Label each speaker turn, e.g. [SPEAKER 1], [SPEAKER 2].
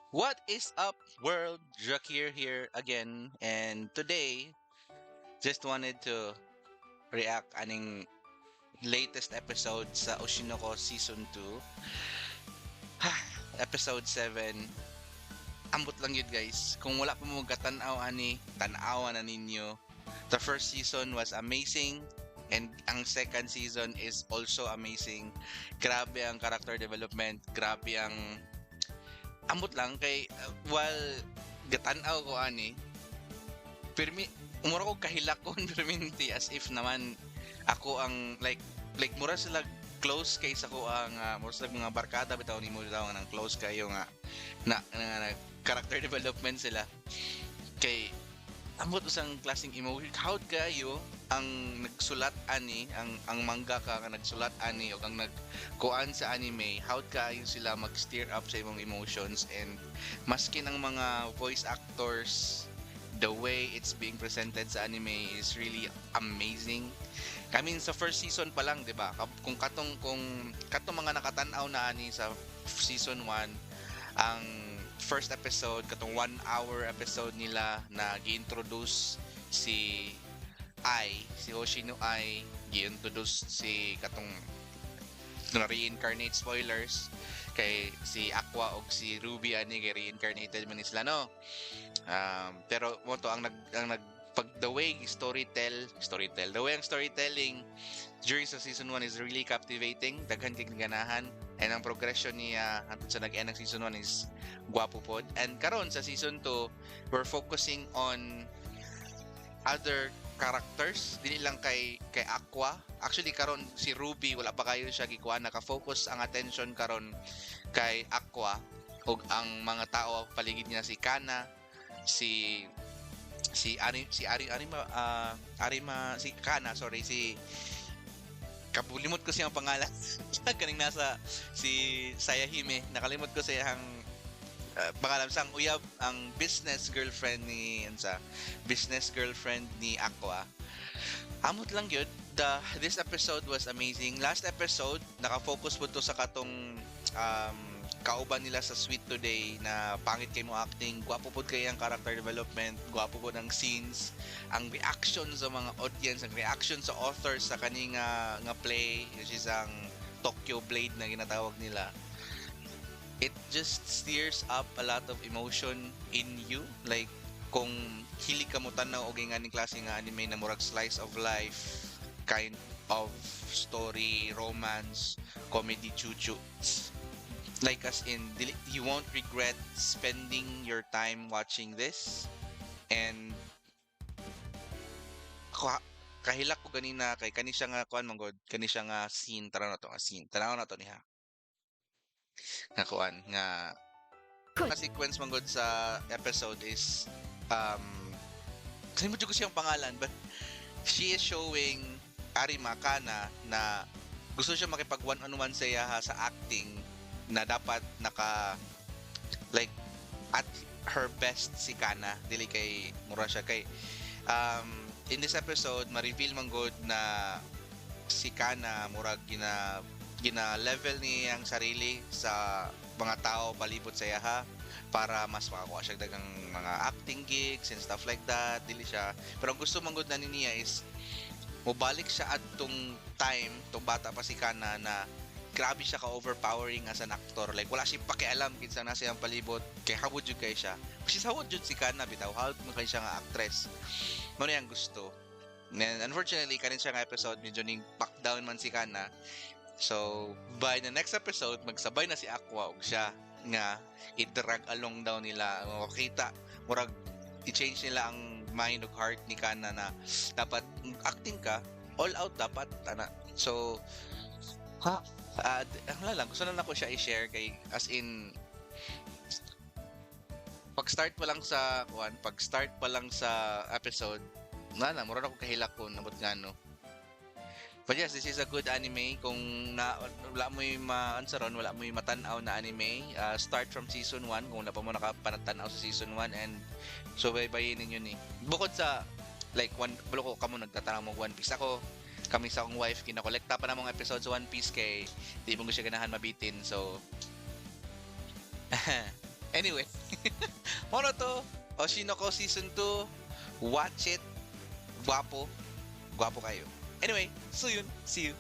[SPEAKER 1] What is up, world? Jakir here again, and today just wanted to react aning latest episode sa Oshinoko Season 2. Episode 7. Ambot lang yun guys. Kung wala pa mo katanaw ani, tanawa na ninyo. The first season was amazing and ang second season is also amazing. Grabe ang character development, grabe ang ambot lang kay while gatanaw ko ani Pirmi umura ko kahilakon perminti as if naman ako ang like mura sila close kay sa ko ang mura sila mga barkada bitaw nimo daw ng close kayo nga na character development sila kay ambot usang klaseng emotion how kayo ang nagsulat ani ang mangaka nga nagsulat ani o ang nagkuan sa anime how kayo sila mag-steer up sa imong emotions and maskin ang mga voice actors the way it's being presented sa anime is really amazing. I mean sa first season pa lang, 'di ba? Kung katong mga nakatan-aw na ani sa season 1, ang first episode katong 1 hour episode nila na gi-introduce si si Hoshino Ai, gi-introduce si katong na reincarnate spoilers kay si Aqua o si Ruby ani kay reincarnated man sila no. Pero mo to ang nag pag the way storytell the way ang storytelling during sa season 1 is really captivating, daghan kay ganahan, and ang progression niya hangtod sa nag-end ng season 1 is gwapo pod. And karon sa season 2 we're focusing on other characters dili lang kay Aqua. Actually karon si Ruby wala pa kayo siya gikuha, naka-focus ang attention karon kay Aqua ug ang mga tao paligid niya si Kana, si Arima, si Kana, sorry, si kabulimot ko siyang pangalan. Kaning nasa si Sayahime, nakalimot ko siyang pangalan sang uyab ang business girlfriend ni Aqua. Amot lang yun. This episode was amazing. Last episode, naka-focus po to sa katong kauban nila sa Sweet Today na pangit kay mo acting, gwapo po kay ang character development, gwapo po ng scenes, ang reaction sa mga audience, ang reaction sa authors sa kaning nga play, which is ang Tokyo Blade na ginatawag nila. It just steers up a lot of emotion in you, like kung hilig ka mo tanaw og nga ning klase nga anime na murag slice of life kind of story, romance, comedy, chuchu, like as in you won't regret spending your time watching this. And ka- kahilak ko ganina kay kani siya nga kuan manggod, kani siya nga scene, tara na to nga scene, tanaw na to niha nga kuan nga sequence manggod sa episode is um kalimutan ko siyang pangalan, but she is showing Arima Kana na gusto siya makipag one on one sa iya sa acting, na dapat like at her best si Kana dili kay mura siya kay in this episode ma-reveal man god na si Kana murag gina level ni ang sarili sa mga tao palibot sa iya para mas makakuha siya dagang mga acting gigs and stuff like that, dili siya, pero ang gusto man god na niya is mobalik siya adtong time tong bata pa si Kana na grabe siya ka-overpowering as an actor. Like, wala siyang pakialam kinsa na siyang palibot. Kay hawod jud kay siya. Kasi hawod jud si Kana bitaw. Hawod mo kay siya nga actress. Mo na yang gusto. And unfortunately, kanin siya nga episode, medyo ning back down man si Kana. So, by the next episode, magsabay na si Aqua ug siya nga i-drag along daw nila. Makita, murag i-change nila ang mind ug heart ni Kana na dapat acting ka, all out dapat, ana. So, wala lang, gusto lang ako siya i-share kay as in pag-start pa lang sa episode, na mura na ko kahilak ko nabot nga no. But yes, this is a good anime. Kung wala mo yung ma-ansaron, wala mo yung matanaw na anime, start from season 1 kung wala pa mo nakapanatanaw sa season 1, and so baybayin ninyo ni. Bukod sa like bulo ko kamo nagtatanaw mo One Piece, ako kami sa akong wife kinakolekta pa namang episode sa One Piece kay di mo siya ganahan mabitin. So Anyway, mono to Oshinoko Season 2. Watch it. Guwapo. Guwapo kayo. Anyway, so yun. See you.